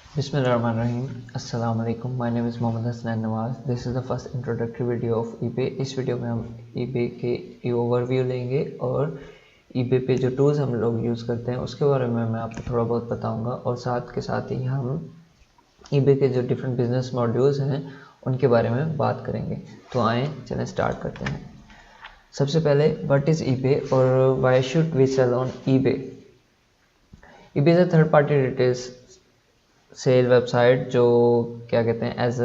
Bismillahirrahmanirrahim. Assalamu alaikum. My name is Mohammad Hassan Nawaz. This is the first introductory video of eBay. इस video में हम eBay के overview लेंगे और eBay पे जो टूल्स हम लोग यूज़ करते हैं उसके बारे में मैं आपको थोड़ा बहुत बताऊंगा और साथ के साथ ही हम eBay के जो डिफरेंट बिजनेस मॉड्यूल्स हैं उनके बारे में बात करेंगे। तो आए चलें स्टार्ट करते हैं। सबसे पहले व्हाट इज़ eBay और why should we sell on eBay। eBay is a third party retail sale website जो क्या कहते हैं एज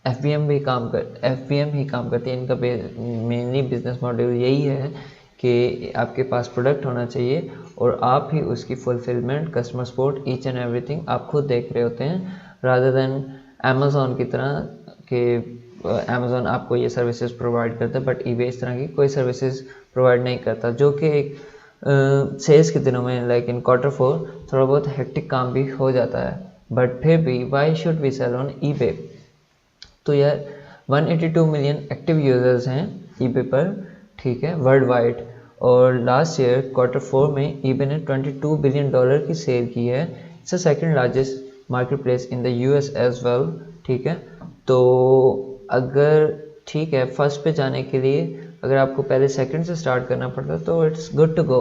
एफ बी एम ही काम करती है। इनका मेनली बिजनेस मॉडल यही है कि आपके पास प्रोडक्ट होना चाहिए और आप ही उसकी fulfilment, customer support, each and everything आप खुद देख रहे होते हैं, रादर देन अमेज़ॉन की तरह कि अमेज़ॉन आपको ये सर्विसेज प्रोवाइड करता है बट ईबे इस तरह की कोई सर्विसेज प्रोवाइड नहीं करता, जो कि एक सेल्स के दिनों में लाइक इन Q4 थोड़ा बहुत हेक्टिक काम भी हो जाता है। बट फिर भी why should we sell on eBay. तो यार 182 मिलियन एक्टिव यूजर्स हैं ईबे पर, ठीक है, वर्ल्ड वाइड। और लास्ट ईयर Q4 में ईबे ने $22 बिलियन की सेल की है। It's the second largest market place in the US as well, ठीक है। तो अगर ठीक है फर्स्ट पे जाने के लिए अगर आपको पहले सेकंड से स्टार्ट करना पड़ता तो it's good to go.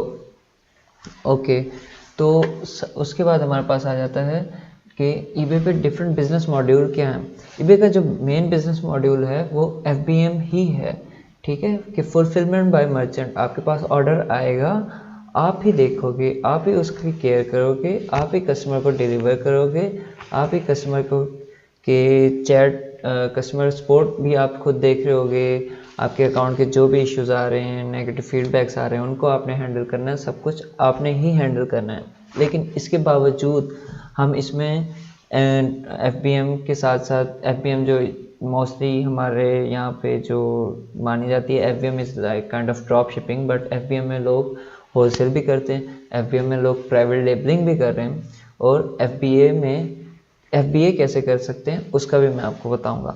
Okay, तो उसके बाद हमारे पास आ जाता है कि ईबे पे डिफरेंट बिजनेस मॉड्यूल क्या हैं। ईबे का जो मेन बिजनेस मॉड्यूल है वो FBM ही है, ठीक है, कि फुलफिलमेंट बाय मर्चेंट। आपके पास ऑर्डर आएगा, आप ही देखोगे, आप ही उसकी केयर करोगे, आप ही कस्टमर को डिलीवर करोगे, आप ही कस्टमर को के चैट कस्टमर सपोर्ट भी आप खुद देख रहे होगे। आपके अकाउंट के जो भी इश्यूज आ रहे हैं, नेगेटिव फीडबैक्स आ रहे हैं, उनको आपने हैंडल करना है, सब कुछ आपने ही हैंडल करना है। लेकिन इसके बावजूद हम इसमें FBM के साथ साथ FBM जो मोस्टली हमारे यहाँ पे जो मानी जाती है, FBM is like kind of drop shipping, but FBM में लोग होलसेल भी करते हैं, FBM में लोग प्राइवेट लेबलिंग भी कर रहे हैं और FBA कैसे कर सकते हैं उसका भी मैं आपको बताऊंगा।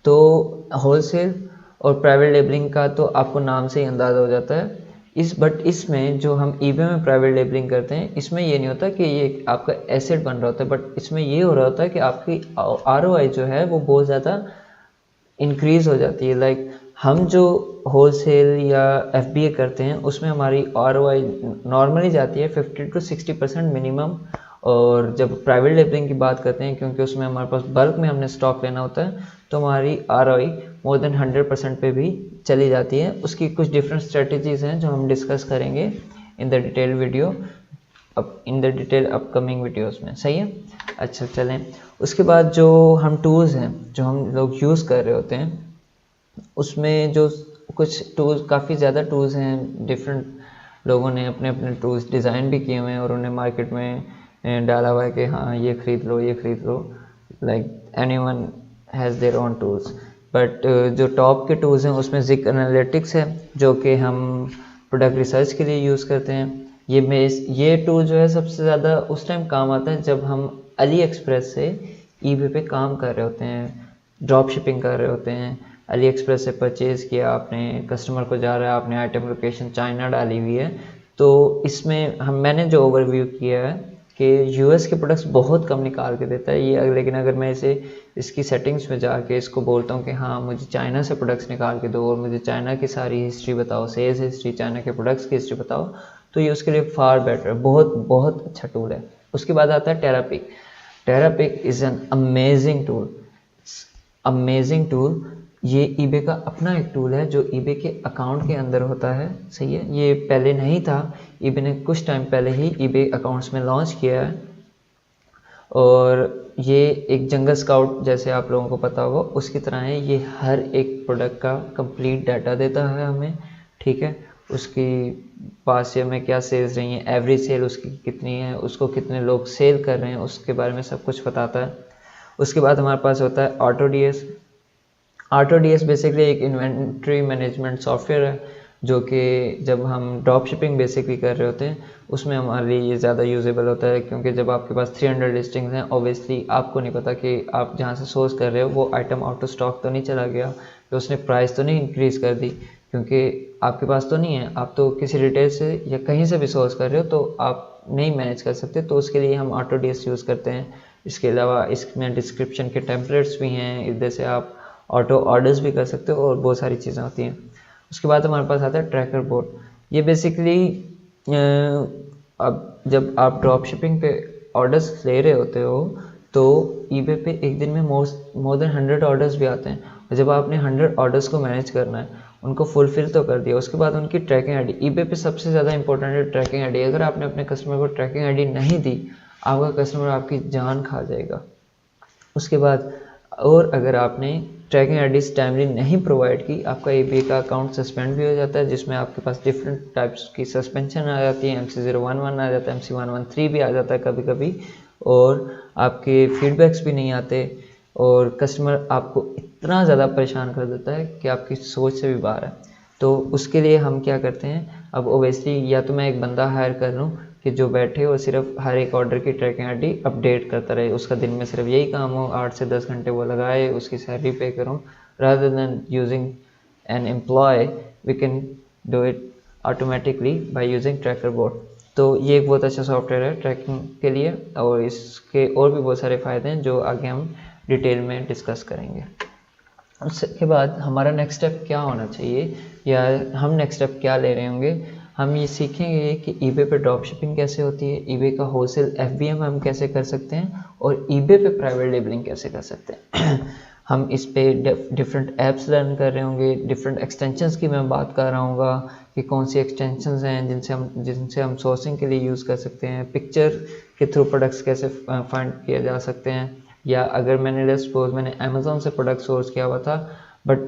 तो होलसेल और प्राइवेट लेबलिंग का तो आपको नाम से ही अंदाज़ा हो जाता है। इसमें जो हम ईबे में प्राइवेट लेबलिंग करते हैं, इसमें ये नहीं होता कि ये आपका एसेट बन रहा होता है, बट इसमें ये हो रहा होता है कि आपकी ROI जो है वो बहुत ज़्यादा इंक्रीज़ हो जाती है। लाइक हम जो होलसेल या FBA करते हैं उसमें हमारी ROI नॉर्मली जाती है 50 to 60% मिनिमम। और जब प्राइवेट लेबलिंग की बात करते हैं, क्योंकि उसमें हमारे पास बल्क में हमने स्टॉक लेना होता है, तो हमारी ROI मोर देन 100% पे भी चली जाती है। उसकी कुछ डिफरेंट स्ट्रेटजीज़ हैं जो हम डिस्कस करेंगे in the detail video, in the detail upcoming videos में, सही है। अच्छा चलें, उसके बाद जो हम टूल्स हैं जो हम लोग यूज़ कर रहे होते हैं, उसमें जो कुछ टूल्स, काफ़ी ज़्यादा टूल्स हैं, डिफरेंट लोगों ने अपने अपने टूल्स डिज़ाइन भी किए हुए हैं और उन्हें मार्केट में डाला हुआ है कि हाँ ये ख़रीद लो, ये ख़रीद लो। Like anyone has their own tools, but जो टॉप के टूल्स हैं उसमें ज़िक एनालिटिक्स है जो कि हम प्रोडक्ट रिसर्च के लिए यूज़ करते हैं। ये टूल जो है सबसे ज़्यादा उस टाइम काम आता है जब हम अली एक्सप्रेस से ईबे पे काम कर रहे होते हैं, ड्रॉप शिपिंग कर रहे होते हैं। अली एक्सप्रेस से परचेज़ किया आपने, कस्टमर को जा रहा है, आपने आइटम लोकेशन चाइना डाली हुई है। तो इसमें मैंने जो ओवरव्यू किया है कि US के प्रोडक्ट्स बहुत कम निकाल के देता है ये, लेकिन अगर मैं इसकी सेटिंग्स में जाके इसको बोलता हूँ कि हाँ मुझे चाइना से प्रोडक्ट्स निकाल के दो और मुझे चाइना की सारी हिस्ट्री बताओ, सेल्स हिस्ट्री, चाइना के प्रोडक्ट्स की हिस्ट्री बताओ, तो ये उसके लिए फार बेटर, बहुत बहुत अच्छा टूल है। उसके बाद आता है टेरापिक। टेरापिक इज़ एन अमेजिंग टूल। ये ईबे का अपना एक टूल है जो ईबे के अकाउंट के अंदर होता है, सही है। ये पहले नहीं था, ईबे ने कुछ टाइम पहले ही ईबे अकाउंट्स में लॉन्च किया है और ये एक जंगल स्काउट जैसे आप लोगों को पता होगा उसकी तरह है। ये हर एक प्रोडक्ट का कंप्लीट डाटा देता है हमें, ठीक है। उसकी पास ईयर में क्या सेल्स रही हैं, एवरेज सेल उसकी कितनी है, उसको कितने लोग सेल कर रहे हैं, उसके बारे में सब कुछ बताता है। उसके बाद हमारे पास होता है ऑटोडीएस बेसिकली एक इन्वेंट्री मैनेजमेंट सॉफ्टवेयर है जो कि जब हम ड्रॉप शिपिंग बेसिकली कर रहे होते हैं उसमें हमारे लिए ये ज़्यादा यूजेबल होता है, क्योंकि जब आपके पास 300 लिस्टिंग्स हैं, ऑब्वियसली आपको नहीं पता कि आप जहाँ से सोर्स कर रहे हो वो आइटम आउट ऑफ स्टॉक तो नहीं चला गया, तो उसने प्राइस तो नहीं इंक्रीज़ कर दी, क्योंकि आपके पास तो नहीं है, आप तो किसी रिटेल से या कहीं से भी सोर्स कर रहे हो, तो आप नहीं मैनेज कर सकते तो उसके लिए हम AutoDS यूज़ करते हैं। इसके अलावा इसमें डिस्क्रिप्शन के टेम्पलेट्स भी हैं, इधर से आप ऑटो ऑर्डर्स भी कर सकते हो और बहुत सारी चीज़ें होती हैं। उसके बाद हमारे पास आता है ट्रैकर बोर्ड। ये बेसिकली अब जब आप ड्रॉप शिपिंग पे ऑर्डर्स ले रहे होते हो तो eBay पे एक दिन में मोर देन 100 ऑर्डर्स भी आते हैं, और जब आपने 100 ऑर्डर्स को मैनेज करना है, उनको फुलफिल तो कर दिया, उसके बाद उनकी ट्रैकिंग आईडी। eBay पे सबसे ज़्यादा इंपॉर्टेंट है ट्रैकिंग आईडी। अगर आपने अपने कस्टमर को ट्रैकिंग आईडी नहीं दी, आपका कस्टमर आपकी जान खा जाएगा। उसके बाद और अगर आपने ट्रैकिंग आईडीज टाइमली नहीं प्रोवाइड की, आपका eBay का अकाउंट सस्पेंड भी हो जाता है, जिसमें आपके पास डिफरेंट टाइप्स की सस्पेंशन आ जाती है। MC011 आ जाता है, MC113 भी आ जाता है कभी कभी, और आपके फीडबैक्स भी नहीं आते, और कस्टमर आपको इतना ज़्यादा परेशान कर देता है कि आपकी सोच से भी बाहर है। तो उसके लिए हम क्या करते हैं, अब ओबियसली या तो मैं एक बंदा हायर कर लूँ कि जो बैठे और सिर्फ हर एक ऑर्डर की ट्रैकिंग आईडी अपडेट करता रहे, उसका दिन में सिर्फ यही काम हो, 8 से 10 घंटे वो लगाए, उसकी सैलरी पे करूँ, rather than using an employee we can do it automatically by using tracker board. तो ये एक बहुत अच्छा सॉफ्टवेयर है ट्रैकिंग के लिए, और इसके और भी बहुत सारे फ़ायदे हैं जो आगे हम डिटेल में डिस्कस करेंगे। उसके बाद हमारा नेक्स्ट स्टेप क्या होना चाहिए, या हम नेक्स्ट स्टेप क्या ले रहे होंगे, हम ये सीखेंगे कि eBay पे ड्रॉप शिपिंग कैसे होती है, eBay का होलसेल FBM हम कैसे कर सकते हैं, और eBay पे प्राइवेट लेबलिंग कैसे कर सकते हैं। हम इस पे डिफरेंट ऐप्स लर्न कर रहे होंगे, डिफरेंट एक्सटेंशंस की मैं बात कर रहा हूँ कि कौन सी एक्सटेंशंस हैं जिनसे हम सोर्सिंग के लिए यूज़ कर सकते हैं, पिक्चर के थ्रू प्रोडक्ट्स कैसे फाइंड किया जा सकते हैं, या अगर मैंने सपोज मैंने अमेज़ोन से प्रोडक्ट सोर्स किया हुआ था बट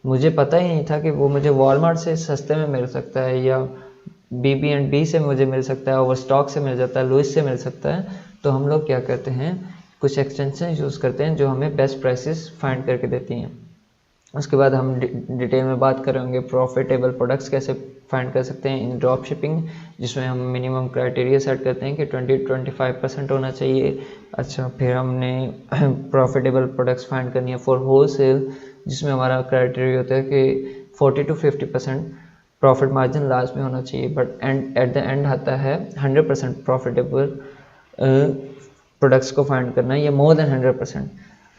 मुझे पता ही नहीं था कि वो मुझे वॉलमार्ट से सस्ते में मिल सकता है, या BB&B से मुझे मिल सकता है, ओवर स्टॉक से मिल जाता है, लुइस से मिल सकता है। तो हम लोग क्या करते हैं, कुछ एक्सटेंशन यूज़ करते हैं जो हमें बेस्ट प्राइसेस फाइंड करके देती हैं। उसके बाद हम डिटेल में बात करेंगे प्रॉफिटेबल प्रोडक्ट्स कैसे फाइंड कर सकते हैं इन ड्रॉप शिपिंग, जिसमें हम मिनिमम क्राइटेरिया सेट करते हैं कि 20-25% होना चाहिए। अच्छा, फिर हमने प्रॉफिटेबल प्रोडक्ट्स फाइंड करनी है फॉर होलसेल, जिसमें हमारा क्राइटेरिया होता है कि 40-50% प्रॉफिट मार्जिन लास्ट में होना चाहिए, बट एट द एंड आता है 100% प्रॉफिटेबल प्रोडक्ट्स को फाइंड करना है, या मोर देन 100%।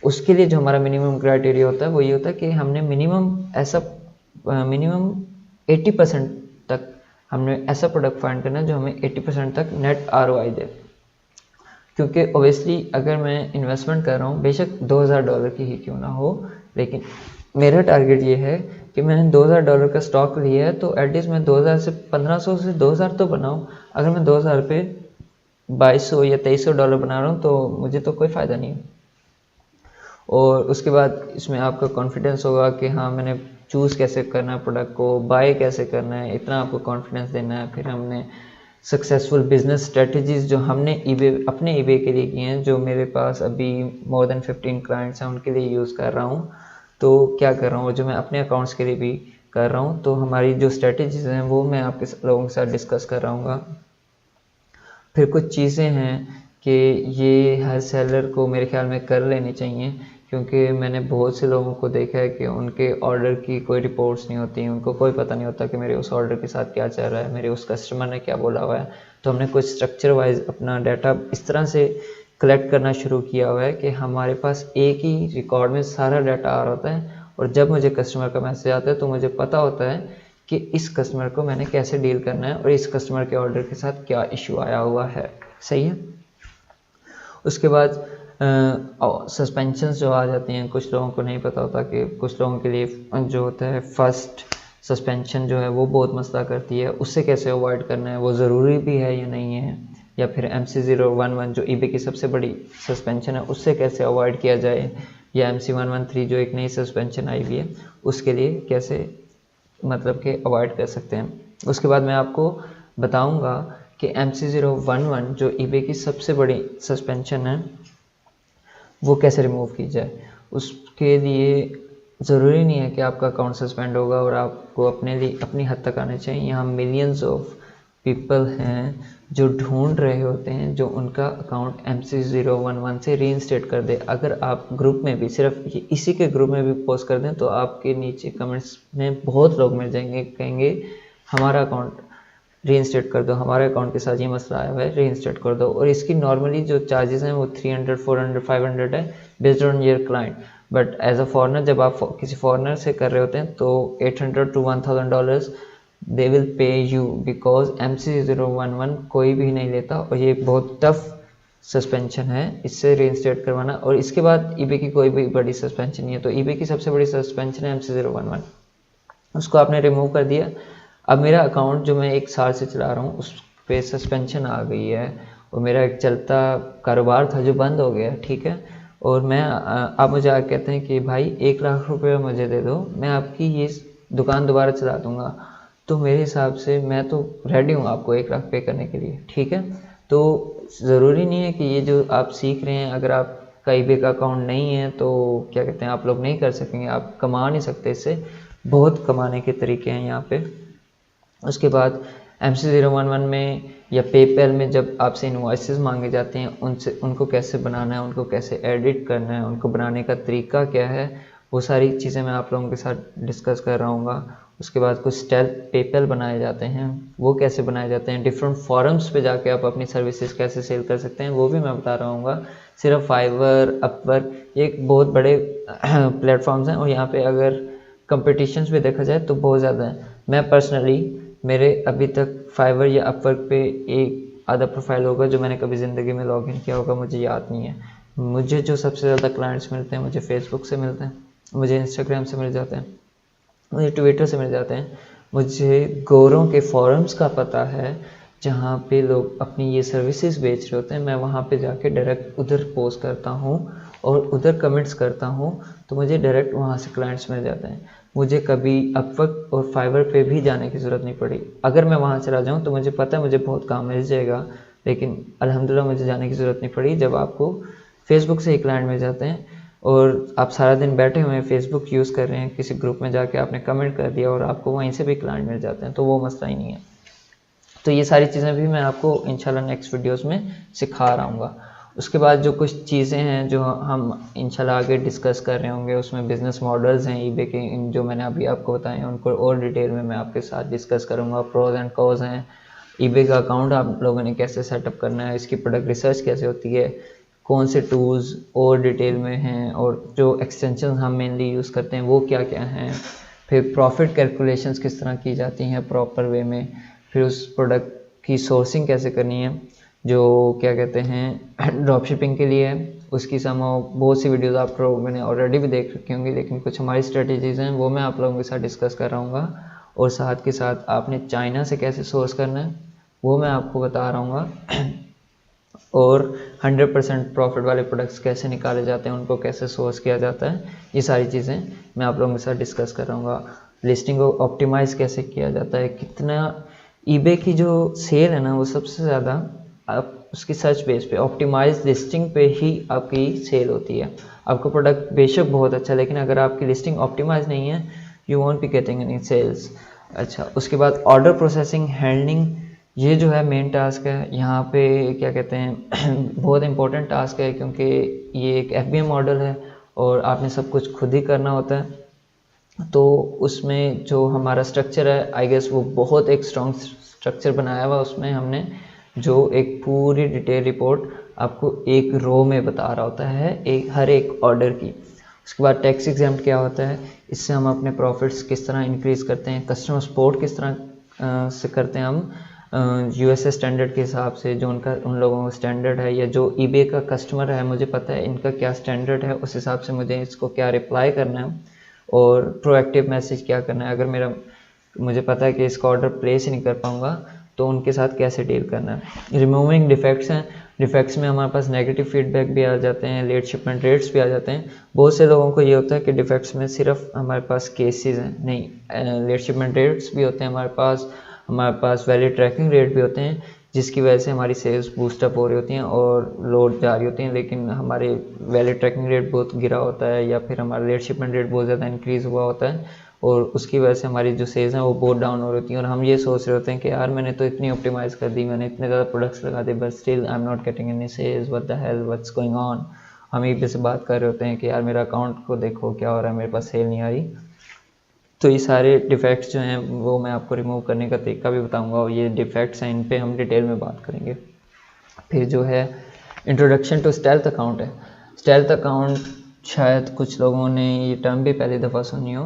उसके लिए जो हमारा मिनिमम क्राइटेरिया होता है वो ये होता है कि हमने मिनिमम 80% तक हमने ऐसा प्रोडक्ट फाइंड करना है जो हमें 80% तक नेट ROI दे। क्योंकि ओबियसली अगर मैं इन्वेस्टमेंट कर रहा हूँ, बेशक $2000 की ही क्यों ना हो, लेकिन मेरा टारगेट ये है कि मैंने $2000 का स्टॉक लिया है तो एटलीस्ट मैं 2000 से 1500 से 2000 तो बनाऊँ। अगर मैं 2000 पे $2200 या $2300 बना रहा हूँ तो मुझे तो कोई फ़ायदा नहीं है। और उसके बाद इसमें आपका कॉन्फिडेंस होगा कि हाँ मैंने चूज़ कैसे करना है प्रोडक्ट को, बाय कैसे करना है, इतना आपको कॉन्फिडेंस देना है। फिर हमने सक्सेसफुल बिजनेस स्ट्रेटजीज जो हमने अपने eBay के लिए किए हैं, जो मेरे पास अभी मोर देन 15 क्लाइंट्स हैं उनके लिए यूज़ कर रहा हूँ। तो क्या कर रहा हूँ, जो मैं अपने अकाउंट्स के लिए भी कर रहा हूँ, तो हमारी जो स्ट्रेटजीज हैं वो मैं आपके लोगों के साथ डिस्कस कर रहा हूँ। फिर कुछ चीज़ें हैं कि ये हर सेलर को मेरे ख्याल में कर लेनी चाहिए, क्योंकि मैंने बहुत से लोगों को देखा है कि उनके ऑर्डर की कोई रिपोर्ट्स नहीं होती, उनको कोई पता नहीं होता कि मेरे उस ऑर्डर के साथ क्या चल रहा है, मेरे उस कस्टमर ने क्या बोला हुआ है। तो हमने कुछ स्ट्रक्चर वाइज अपना डाटा इस तरह से कलेक्ट करना शुरू किया हुआ है कि हमारे पास एक ही रिकॉर्ड में सारा डाटा आ रहा होता है, और जब मुझे कस्टमर का मैसेज आता है तो मुझे पता होता है कि इस कस्टमर को मैंने कैसे डील करना है और इस कस्टमर के ऑर्डर के साथ क्या इशू आया हुआ है। सही है। उसके बाद सस्पेंशंस जो आ जाती हैं, कुछ लोगों को नहीं पता होता कि कुछ लोगों के लिए जो होता है फर्स्ट सस्पेंशन जो है वो बहुत मसला करती है, उससे कैसे अवॉइड करना है, वो ज़रूरी भी है या नहीं है। या फिर MC011 जो eBay की सबसे बड़ी सस्पेंशन है उससे कैसे अवॉइड किया जाए, या MC113 जो एक नई सस्पेंशन आई हुई है उसके लिए कैसे मतलब कि अवॉइड कर सकते हैं। उसके बाद मैं आपको बताऊंगा कि MC011 जो eBay की सबसे बड़ी सस्पेंशन है वो कैसे रिमूव की जाए। उसके लिए ज़रूरी नहीं है कि आपका अकाउंट सस्पेंड होगा और आपको अपने लिए अपनी हद तक आने चाहिए। यहाँ मिलियंस ऑफ पीपल हैं जो ढूंढ रहे होते हैं जो उनका अकाउंट MC011 से रीइंस्टेट कर दे। अगर आप ग्रुप में भी सिर्फ इसी के ग्रुप में भी पोस्ट कर दें तो आपके नीचे कमेंट्स में बहुत लोग मिल जाएंगे, कहेंगे हमारा अकाउंट रीइंस्टेट कर दो, हमारे अकाउंट के साथ ये मसला आया हुआ है, रीइंस्टेट कर दो। और इसकी नॉर्मली जो चार्जेस हैं वो 300, 400, 500 है based on your client. But as a foreigner जब आप किसी फॉरनर से कर रहे होते हैं तो 800 to $1000 they will pay you, because MC011 कोई भी नहीं लेता और ये बहुत टफ सस्पेंशन है इससे रीइंस्टेट करवाना। और इसके बाद eBay की कोई भी बड़ी सस्पेंशन नहीं है। तो eBay की सबसे बड़ी सस्पेंशन है MC011, उसको आपने रिमूव कर दिया। अब मेरा अकाउंट जो मैं 1 साल से चला रहा हूँ उस पे सस्पेंशन आ गई है और मेरा एक चलता कारोबार था जो बंद हो गया, ठीक है। और मैं आप मुझे आके कहते हैं कि भाई 1 लाख रुपये मुझे दे दो, मैं आपकी ये दुकान दोबारा चला दूँगा। तो मेरे हिसाब से मैं तो रेडी हूँ आपको 1 लाख पे करने के लिए, ठीक है। तो ज़रूरी नहीं है कि ये जो आप सीख रहे हैं, अगर आपका eBay का अकाउंट नहीं है तो क्या कहते हैं आप लोग नहीं कर सकेंगे, आप कमा नहीं सकते इससे। बहुत कमाने के तरीके हैं यहाँ पे। उसके बाद MC011 में या पेपैल में जब आपसे इनवॉइसेस मांगे जाते हैं उनको कैसे बनाना है, उनको कैसे एडिट करना है, उनको बनाने का तरीका क्या है, वो सारी चीज़ें मैं आप लोगों के साथ डिस्कस कर रहा हूँ। उसके बाद कुछ स्टेल्थ पेपैल बनाए जाते हैं, वो कैसे बनाए जाते हैं, डिफरेंट फॉरम्स पे जाके आप अपनी सर्विसेज कैसे सेल कर सकते हैं वो भी मैं बता रहा हूँ। सिर्फ फाइवर, अपवर्क, ये एक बहुत बड़े प्लेटफॉर्म्स हैं और यहाँ पे अगर कंपटीशंस भी देखा जाए तो बहुत ज़्यादा है। मैं पर्सनली मेरे अभी तक फाइवर या अपवर्क पे एक आधा प्रोफाइल होगा जो मैंने कभी ज़िंदगी में लॉगिन किया होगा, मुझे याद नहीं है। मुझे जो सबसे ज़्यादा क्लाइंट्स मिलते हैं मुझे फेसबुक से मिलते हैं, मुझे इंस्टाग्राम से मिल जाते हैं, मुझे ट्विटर से मिल जाते हैं। मुझे गोरों के फॉरम्स का पता है जहाँ पे लोग अपनी ये सर्विसेज बेच रहे होते हैं, मैं वहाँ पे जाके डायरेक्ट उधर पोस्ट करता हूँ और उधर कमेंट्स करता हूँ, तो मुझे डायरेक्ट वहाँ से क्लाइंट्स मिल जाते हैं। मुझे कभी अपवर्क और फाइवर पे भी जाने की ज़रूरत नहीं पड़ी। अगर मैं वहाँ चला जाऊँ तो मुझे पता है मुझे बहुत काम मिल जाएगा, लेकिन अल्हम्दुलिल्लाह मुझे जाने की ज़रूरत नहीं पड़ी जब आपको फेसबुक से ही क्लाइंट मिल जाते हैं। और आप सारा दिन बैठे हुए हैं फेसबुक यूज़ कर रहे हैं, किसी ग्रुप में जाके आपने कमेंट कर दिया और आपको वहीं से भी क्लाइंट मिल जाते हैं, तो वो मसला ही नहीं है। तो ये सारी चीज़ें भी मैं आपको इंशाल्लाह नेक्स्ट वीडियोस में सिखा रहा हूँ। उसके बाद जो कुछ चीज़ें हैं जो हम इंशाल्लाह आगे डिस्कस कर रहे होंगे, उसमें बिज़नेस मॉडल्स हैं eBay के, इन जो मैंने अभी आपको बताए हैं उनको और डिटेल में मैं आपके साथ डिस्कस करूँगा। प्रोज एंड कॉज हैं, eBay का अकाउंट आप लोगों ने कैसे सेटअप करना है, इसकी प्रोडक्ट रिसर्च कैसे होती है, कौन से टूल्स और डिटेल में हैं, और जो एक्सटेंशन हम मेनली यूज़ करते हैं वो क्या क्या हैं, फिर प्रॉफिट कैलकुलेशंस किस तरह की जाती हैं प्रॉपर वे में, फिर उस प्रोडक्ट की सोर्सिंग कैसे करनी है जो क्या कहते हैं ड्रॉप शिपिंग के लिए है। उसकी सम बहुत सी वीडियोस आप लोगों ने ऑलरेडी भी देख रखी होंगी, लेकिन कुछ हमारी स्ट्रेटजीज़ हैं वो मैं आप लोगों के साथ डिस्कस कर रहा हूँ। और साथ के साथ आपने चाइना से कैसे सोर्स करना है वो मैं आपको बता रहा हूँ। और 100% प्रॉफिट वाले प्रोडक्ट्स कैसे निकाले जाते हैं, उनको कैसे सोर्स किया जाता है, ये सारी चीज़ें मैं आप लोगों के साथ डिस्कस कर रहा हूँ। लिस्टिंग को ऑप्टिमाइज़ कैसे किया जाता है, कितना eBay की जो सेल है ना वो सबसे ज़्यादा आप उसकी सर्च बेस पे ऑप्टिमाइज लिस्टिंग पे ही आपकी सेल होती है। आपका प्रोडक्ट बेशक बहुत अच्छा है, लेकिन अगर आपकी लिस्टिंग ऑप्टिमाइज नहीं है you won't be getting any sales. अच्छा, उसके बाद ऑर्डर प्रोसेसिंग हैंडलिंग, ये जो है मेन टास्क है यहाँ पे, क्या कहते हैं बहुत इंपॉर्टेंट टास्क है, क्योंकि ये एक FBA मॉडल है और आपने सब कुछ खुद ही करना होता है। तो उसमें जो हमारा स्ट्रक्चर है आई गेस वो बहुत एक स्ट्रॉन्ग स्ट्रक्चर बनाया हुआ उसमें हमने, जो एक पूरी डिटेल रिपोर्ट आपको एक रो में बता रहा होता है हर एक ऑर्डर की। उसके बाद टैक्स एग्जाम्प्ट क्या होता है, इससे हम अपने प्रॉफिट्स किस तरह इंक्रीज़ करते हैं, कस्टमर सपोर्ट किस तरह से करते हैं हम USA स्टैंडर्ड के हिसाब से, जो उन लोगों का स्टैंडर्ड है, या जो eBay का कस्टमर है मुझे पता है इनका क्या स्टैंडर्ड है, उस हिसाब से मुझे इसको क्या रिप्लाई करना है और प्रोएक्टिव मैसेज क्या करना है। अगर मुझे पता है कि इसका ऑर्डर प्लेस ही नहीं कर पाऊँगा तो उनके साथ कैसे डील करना है। रिमूविंग डिफेक्ट्स हैं, डिफेक्ट्स में हमारे पास नेगेटिव फीडबैक भी आ जाते हैं, लेट शिपमेंट रेट्स भी आ जाते हैं। बहुत से लोगों को ये होता है कि डिफेक्ट्स में सिर्फ हमारे पास केसेस हैं, नहीं, लेट शिपमेंट रेट्स भी होते हैं हमारे पास वैलिड ट्रैकिंग रेट भी होते हैं, जिसकी वजह से हमारी सेल्स बूस्टअप हो रही होती हैं और लोड जा रही होती हैं, लेकिन हमारे वैलिड ट्रैकिंग रेट बहुत गिरा होता है या फिर हमारा लेट शिपमेंट रेट बहुत ज़्यादा इंक्रीज़ हुआ होता है और उसकी वजह से हमारी जो सेल्स हैं वो बहुत डाउन हो रही होती हैं। और हम ये सोच रहे होते हैं कि यार मैंने तो इतनी ऑप्टिमाइज़ कर दी, मैंने इतने ज़्यादा प्रोडक्ट्स लगा दिए, but still I am not getting any sales, what the hell, what's going on. हम eBay से बात कर रहे होते हैं कि यार मेरा अकाउंट को देखो क्या हो रहा है, मेरे पास सेल नहीं आ रही। तो ये सारे डिफेक्ट्स जो हैं वो मैं आपको रिमूव करने का तरीका भी बताऊंगा, और ये डिफेक्ट्स हैं इन पे हम डिटेल में बात करेंगे। फिर जो है इंट्रोडक्शन टू स्टेल्थ अकाउंट है। स्टेल्थ अकाउंट शायद कुछ लोगों ने ये टर्म भी पहली दफ़ा सुनी हो।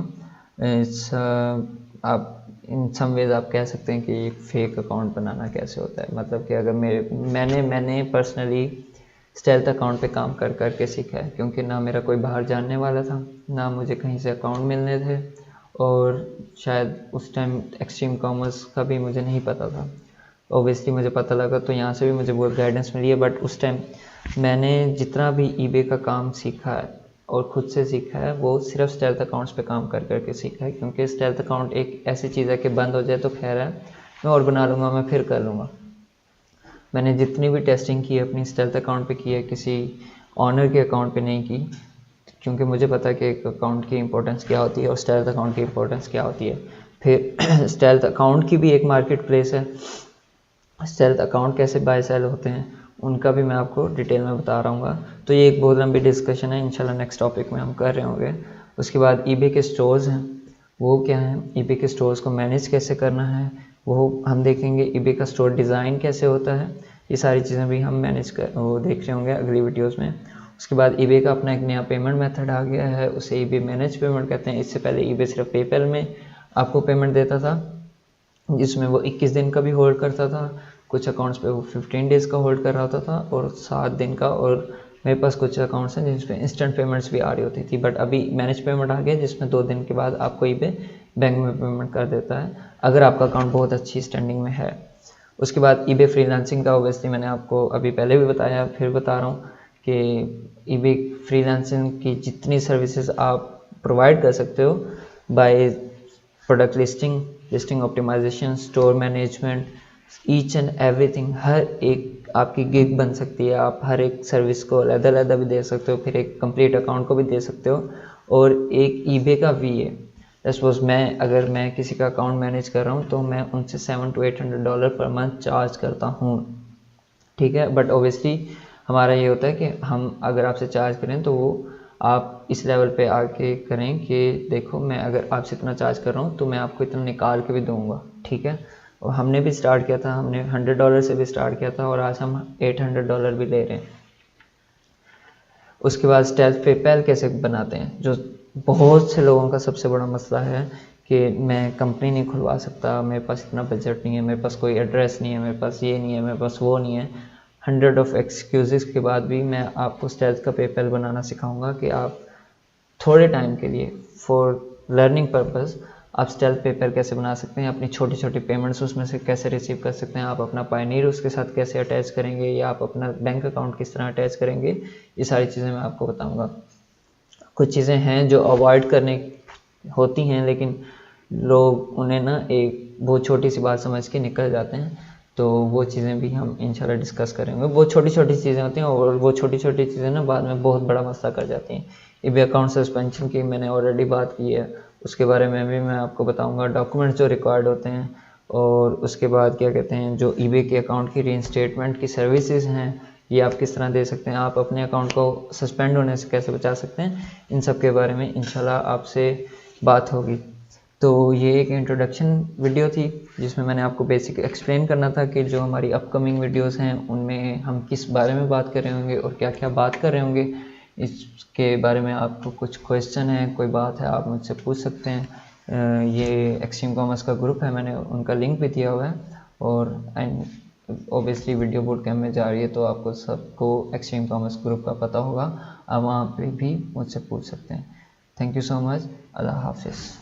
आप इन सम वेज आप कह सकते हैं कि एक फेक अकाउंट बनाना कैसे होता है। मतलब कि अगर मैंने पर्सनली स्टेल्थ अकाउंट पे काम कर कर के सीखा है, क्योंकि ना मेरा कोई बाहर जानने वाला था, ना मुझे कहीं से अकाउंट मिलने थे, और शायद उस टाइम एक्सट्रीम कॉमर्स का भी मुझे नहीं पता था। ओबियसली मुझे पता लगा तो यहाँ से भी मुझे बहुत गाइडेंस मिली है, बट उस टाइम मैंने जितना भी ईबे का काम सीखा है और ख़ुद से सीखा है वो सिर्फ स्टेल्थ अकाउंट्स पे काम कर करके सीखा है। क्योंकि स्टेल्थ अकाउंट एक ऐसी चीज़ है कि बंद हो जाए तो खैर है, मैं और बना लूँगा, मैं फिर कर लूँगा। मैंने जितनी भी टेस्टिंग की है अपनी स्टेल्थ अकाउंट पे की है, किसी ऑनर के अकाउंट पे नहीं की, क्योंकि मुझे पता है कि एक अकाउंट की इंपॉर्टेंस क्या होती है और स्टेल्थ अकाउंट की इंपॉर्टेंस क्या होती है। फिर स्टेल्थ अकाउंट की भी एक मार्केट प्लेस है, स्टेल्थ अकाउंट कैसे बाय सेल होते हैं उनका भी मैं आपको डिटेल में बता रहा हूँ। तो ये एक बहुत लंबी डिस्कशन है, इंशाल्लाह नेक्स्ट टॉपिक में हम कर रहे होंगे। उसके बाद ईबे के स्टोर्स हैं, वो क्या हैं, ईबे के स्टोर्स को मैनेज कैसे करना है वो हम देखेंगे। ईबे का स्टोर डिज़ाइन कैसे होता है, ये सारी चीज़ें भी हम वो देख रहे होंगे अगली वीडियोज़ में। उसके बाद ईबे का अपना एक नया पेमेंट मेथड आ गया है, उसे ईबे मैनेज पेमेंट कहते हैं। इससे पहले ईबे सिर्फ पेपैल में आपको पेमेंट देता था, जिसमें वो 21 दिन का भी होल्ड करता था, कुछ अकाउंट्स पे वो 15 डेज़ का होल्ड कर रहा होता था, और 7 दिन का। और मेरे पास कुछ अकाउंट्स हैं जिस पे इंस्टेंट पेमेंट्स भी आ रही होती थी, बट अभी मैनेज पेमेंट आ गया जिसमें 2 दिन के बाद आपको ईबे बैंक में पेमेंट कर देता है, अगर आपका अकाउंट बहुत अच्छी स्टैंडिंग में है। उसके बाद ईबे फ्रीलांसिंग का ओबियसली मैंने आपको अभी पहले भी बताया, फिर बता रहा हूँ कि ईबे फ्रीलांसिंग की जितनी सर्विसेज आप प्रोवाइड कर सकते हो, by product listing optimization, store management, each and everything, हर एक आपकी गिग बन सकती है। आप हर एक सर्विस को अलग-अलग भी दे सकते हो, फिर एक कंप्लीट अकाउंट को भी दे सकते हो। और एक ईबे का वी है, सपोज अगर मैं किसी का अकाउंट मैनेज कर रहा हूँ तो मैं उनसे $700 to $800 पर मंथ चार्ज करता हूँ, ठीक है। बट ओबियसली हमारा ये होता है कि हम अगर आपसे चार्ज करें तो वो आप इस लेवल पे आके करें कि देखो मैं अगर आपसे इतना चार्ज कर रहा हूँ तो मैं आपको इतना निकाल के भी दूंगा, ठीक है। और हमने भी स्टार्ट किया था, हमने $100 से भी स्टार्ट किया था, और आज हम $800 भी ले रहे हैं। उसके बाद स्टेल्थ पेपैल कैसे बनाते हैं, जो बहुत से लोगों का सबसे बड़ा मसला है कि मैं कंपनी नहीं खुलवा सकता, मेरे पास इतना बजट नहीं है, मेरे पास कोई एड्रेस नहीं है, मेरे पास ये नहीं है, मेरे पास वो नहीं है। 100 ऑफ एक्सक्यूज़ के बाद भी मैं आपको स्टेल्थ का पेपैल बनाना सिखाऊंगा कि आप थोड़े टाइम के लिए फॉर लर्निंग पर्पस आप स्टेल्थ पेपैल कैसे बना सकते हैं, अपनी छोटी छोटी पेमेंट्स उसमें से कैसे रिसीव कर सकते हैं, आप अपना पायनियर उसके साथ कैसे अटैच करेंगे, या आप अपना बैंक अकाउंट किस तरह अटैच करेंगे, ये सारी चीज़ें मैं आपको बताऊंगा। कुछ चीज़ें हैं जो अवॉइड करने होती हैं, लेकिन लोग उन्हें ना एक बहुत छोटी सी बात समझ के निकल जाते हैं, तो वो चीज़ें भी हम इंशाल्लाह डिस्कस करेंगे। बहुत छोटी छोटी चीज़ें होती हैं, और वो छोटी छोटी चीज़ें ना बाद में बहुत बड़ा मसला कर जाती हैं। ईबे अकाउंट सस्पेंशन की मैंने ऑलरेडी बात की है, उसके बारे में भी मैं आपको बताऊंगा, डॉक्यूमेंट्स जो रिक्वायर्ड होते हैं, और उसके बाद क्या कहते हैं जो ईबे के अकाउंट की रीइंस्टेटमेंट की सर्विसेज हैं ये आप किस तरह दे सकते हैं, आप अपने अकाउंट को सस्पेंड होने से कैसे बचा सकते हैं, इन सब के बारे में इंशाल्लाह आपसे बात होगी। तो ये एक इंट्रोडक्शन वीडियो थी जिसमें मैंने आपको बेसिक एक्सप्लेन करना था कि जो हमारी अपकमिंग वीडियोस हैं उनमें हम किस बारे में बात कर रहे होंगे और क्या क्या बात कर रहे होंगे। इसके बारे में आपको कुछ क्वेश्चन है, कोई बात है, आप मुझसे पूछ सकते हैं। ये एक्सट्रीम कॉमर्स का ग्रुप है, मैंने उनका लिंक भी दिया हुआ है, और ओबियसली वीडियो बूट कैम्प में जा रही है तो आपको सबको एक्सट्रीम कॉमर्स ग्रुप का पता होगा, आप वहाँ पे भी मुझसे पूछ सकते हैं। थैंक यू सो मच, अल्लाह हाफिज़।